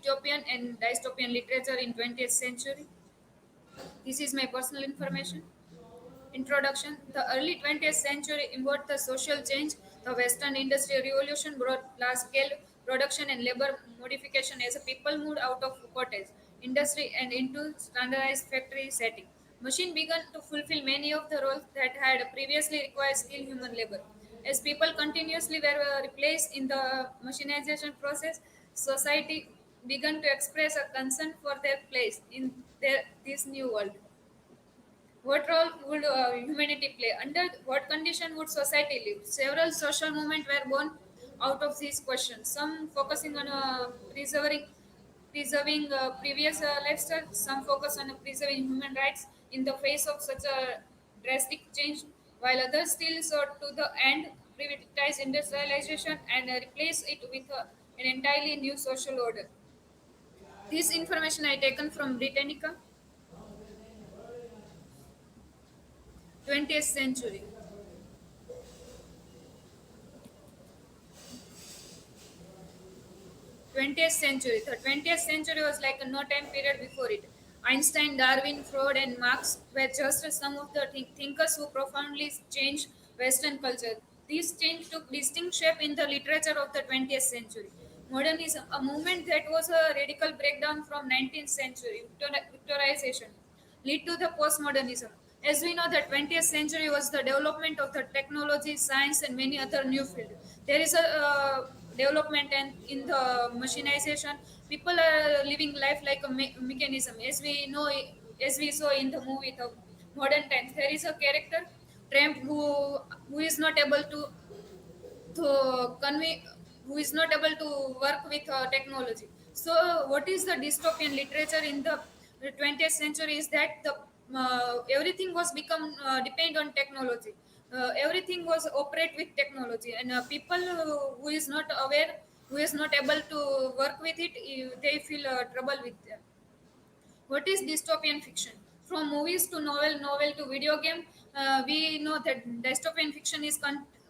dystopian and dystopian literature in 20th century. This is my personal information. Introduction. The early 20th century invoked the social change. The Western Industrial Revolution brought large scale production and labor modification as people moved out of cottage industry and into standardized factory setting. Machine began to fulfill many of the roles that had previously required skilled human labor. As people continuously were replaced in the machinization process, society began to express a concern for their place in this new world. What role would humanity play? Under what condition would society live? Several social movements were born out of these questions. Some focusing on preserving previous lifestyle. Some focus on preserving human rights in the face of such a drastic change, while others still sought to the end privatize industrialization and replace it with an entirely new social order. This information I taken from Britannica, 20th century. 20th century. The 20th century was like a no time period before it. Einstein, Darwin, Freud, and Marx were just some of the thinkers who profoundly changed Western culture. These change took distinct shape in the literature of the 20th century. Modernism, a movement that was a radical breakdown from 19th century Victorization, lead to the postmodernism. As we know, the 20th century was the development of the technology, science, and many other new fields. There is a development and in the machinization. People are living life like a mechanism. As we know, as we saw in the movie, the modern times, there is a character, Tramp, who is not able to convey, who is not able to work with technology. So what is the dystopian literature in the 20th century is that the everything was become depend on technology. Everything was operate with technology, and people who is not aware, who is not able to work with it, they feel trouble with them. What is dystopian fiction? From movies to novel to video game, we know that dystopian fiction is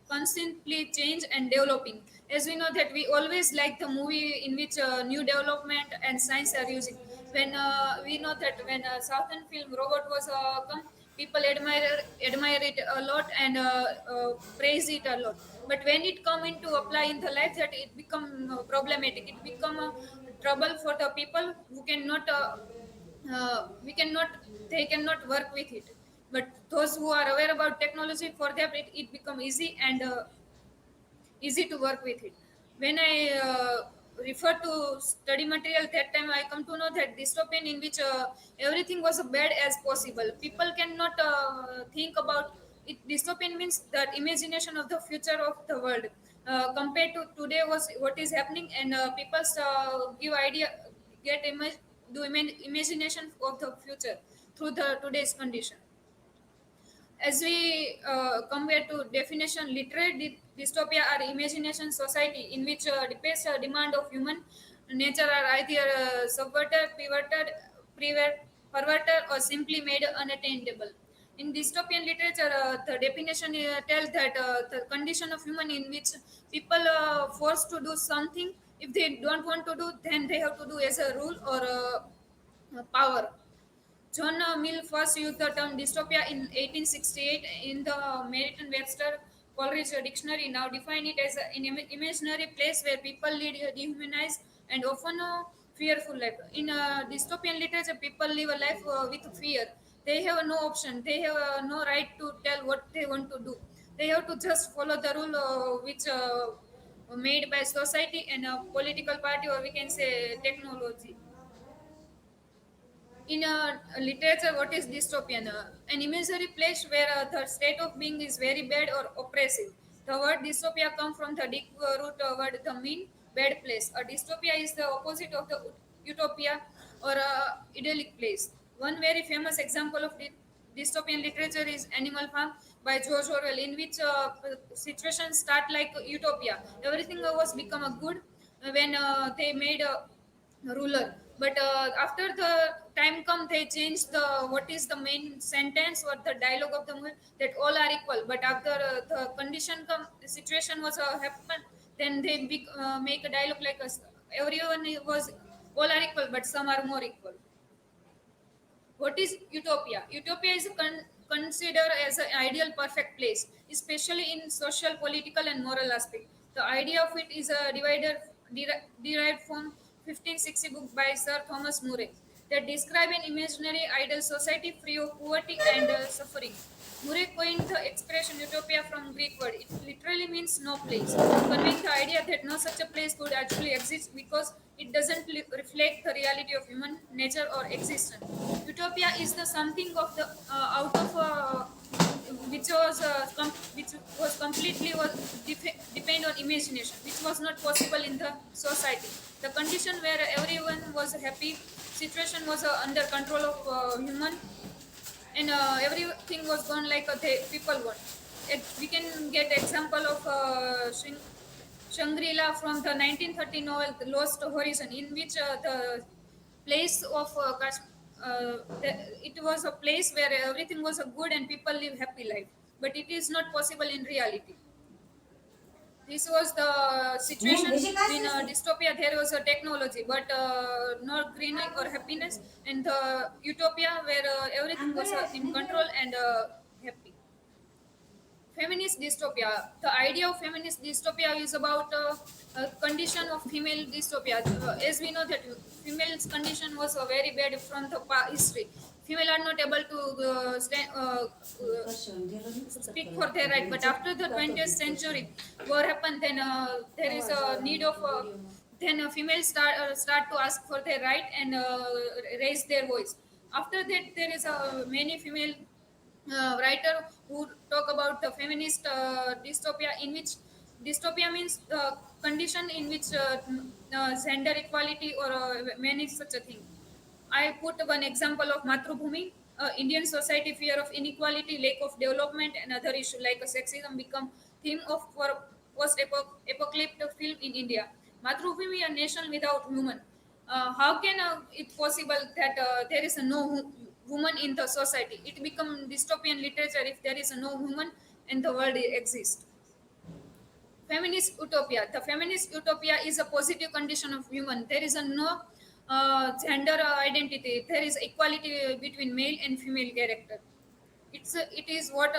constantly change and developing. As we know that we always like the movie in which new development and science are using. When we know that when Southern film robot was come, people admire it a lot and praise it a lot. But when it come into apply in the life, that it become problematic. It become trouble for the people who cannot. We cannot they cannot work with it, but those who are aware about technology, for them it become easy and easy to work with it. When I refer to study material, that time I come to know that dystopian in which everything was bad as possible. People cannot think about it. Dystopian means that imagination of the future of the world compared to today was what is happening, and people give idea, get imagination of the future through the today's condition. As we compare to definition, literary dystopia are imagination society in which depends demand of human nature are either subverted, perverted, or simply made unattainable. In dystopian literature, the definition tells that the condition of human in which people are forced to do something. If they don't want to do, then they have to do as a rule or power. John Mill first used the term dystopia in 1868 in the Merriam-Webster Coleridge Dictionary. Now define it as an imaginary place where people lead a dehumanized and often fearful life. In dystopian literature, people live a life with fear. They have no option. They have no right to tell what they want to do. They have to just follow the rule which made by society and a political party, or we can say technology. In literature, what is dystopian? An imaginary place where the state of being is very bad or oppressive. The word dystopia comes from the Greek root word the mean bad place. A dystopia is the opposite of the utopia or idyllic place. One very famous example of dystopian literature is Animal Farm by George Orwell, in which situations start like utopia. Everything was become a good when they made a ruler, but after the time come, they change the what is the main sentence or the dialogue of the movie, that all are equal. But after the condition come, the situation was happen, then they make a dialogue like us, everyone was All are equal, but some are more equal. What is utopia? Utopia is considered as an ideal perfect place, especially in social, political, and moral aspect. The idea of it is derived from 1560 book by Sir Thomas More that describe an imaginary ideal society free of poverty and suffering. Murray coined the expression utopia from Greek word. It literally means no place, conveying the idea that no such a place could actually exist because it doesn't reflect the reality of human nature or existence. Utopia is the something of the out of which was completely depend on imagination, which was not possible in the society. The condition where everyone was happy, situation was under control of human, and everything was gone like people want. We can get example of Shangri-La from the 1930 novel The Lost Horizon, in which the place of it was a place where everything was a good and people live happy life. But it is not possible in reality. This was the situation in dystopia. There was a technology, but not greenery or happiness, and the utopia where everything was in control and happy. Feminist dystopia. The idea of feminist dystopia is about a condition of female dystopia. As we know that female's condition was very bad from the history. Female are not able to speak for their right. But after the 20th century, what happened then? There is a need of then females start to ask for their right and raise their voice. After that, there is a many female writer who talk about the feminist dystopia, in which dystopia means the condition in which gender equality or manage such a thing. I put one example of Matrubhumi. Indian society fear of inequality, lack of development, and other issues like sexism become theme of for post-apocalyptic film in India. Matrubhumi, a nation without women. How can it possible that there is a woman in the society? It become dystopian literature if there is a no woman and the world exists. Feminist utopia. The feminist utopia is a positive condition of human. There is a no gender identity. There is equality between male and female character. It is what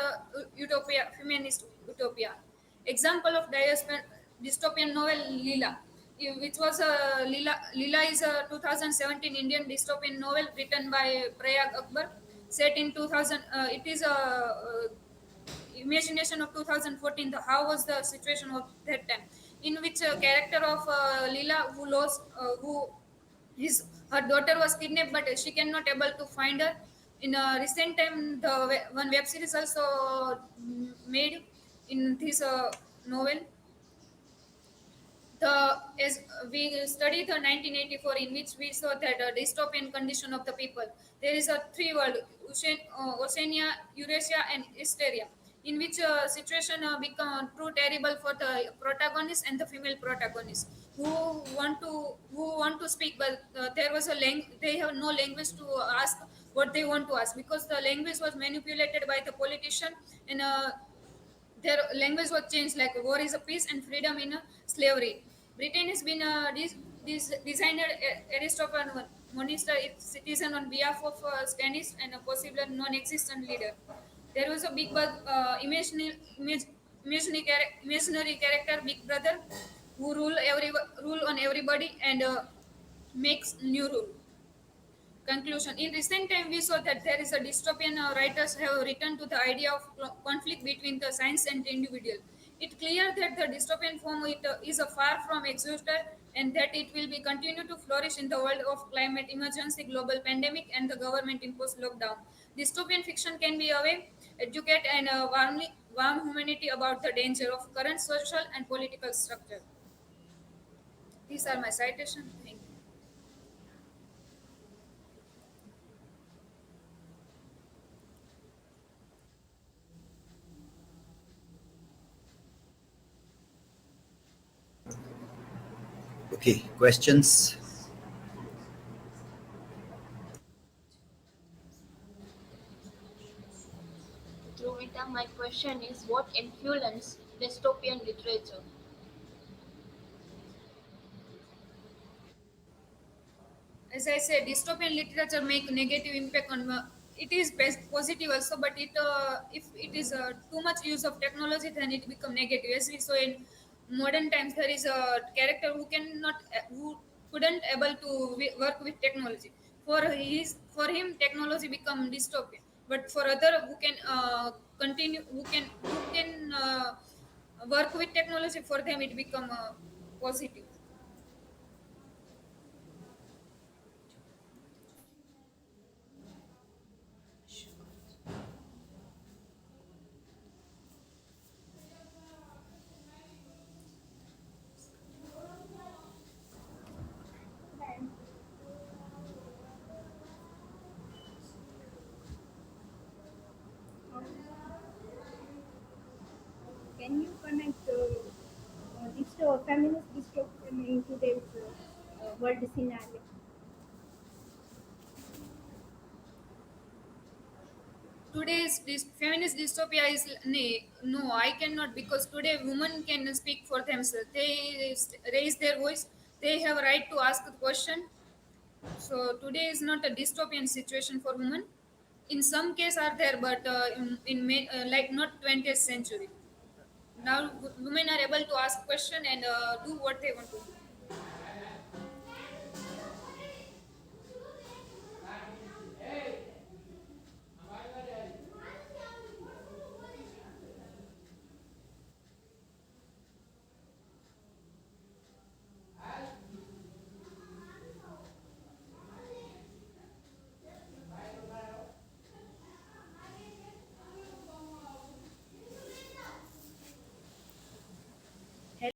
utopia, feminist utopia. Example of dystopian novel Leela, which was a Leela is a 2017 Indian dystopian novel written by Prayag Akbar, set in 2000. It is a imagination of 2014. How was the situation of that time, in which a character of Leela who lost who his her daughter was kidnapped, but she cannot able to find her. In a recent time, the one web series also made in this novel. The as we studied the 1984, in which we saw that dystopian condition of the people. There is a three world: Oceania, Eurasia, and Hysteria, in which situation become too terrible for the protagonist and the female protagonist who want to speak, but there was a they have no language to ask what they want to ask, because the language was manipulated by the politician, and their language was changed, like war is a peace and freedom in a slavery. Britain has been designed Aristotle monster its citizen on behalf of Spanish and a possible non-existent leader. There was a big imaginary character, Big Brother, who rule on everybody and makes new rule. Conclusion. In recent time, we saw that there is a dystopian writers have written to the idea of conflict between the science and the individual. It's clear that the dystopian form is a far from exhausted, and that it will be continue to flourish in the world of climate emergency, global pandemic, and the government imposed lockdown. Dystopian fiction can be a way educate and warn humanity about the danger of current social and political structure. These are my citations. Thank you. Okay, questions? Lumita, my question is what influenced dystopian literature? As I said, dystopian literature make negative impact on. It is best positive also, but it if it is too much use of technology, then it become negative. As we saw in modern times, there is a character who cannot, who couldn't able to work with technology. For him, technology become dystopian. But for other who can continue, who can work with technology, for them it become positive. Can you connect feminist dystopian in today's world scenario? Today's feminist dystopia is no, I cannot, because today women can speak for themselves. They raise their voice. They have right to ask the question. So today is not a dystopian situation for women. In some case are there, but like not 20th century. Now women are able to ask question and do what they want to do.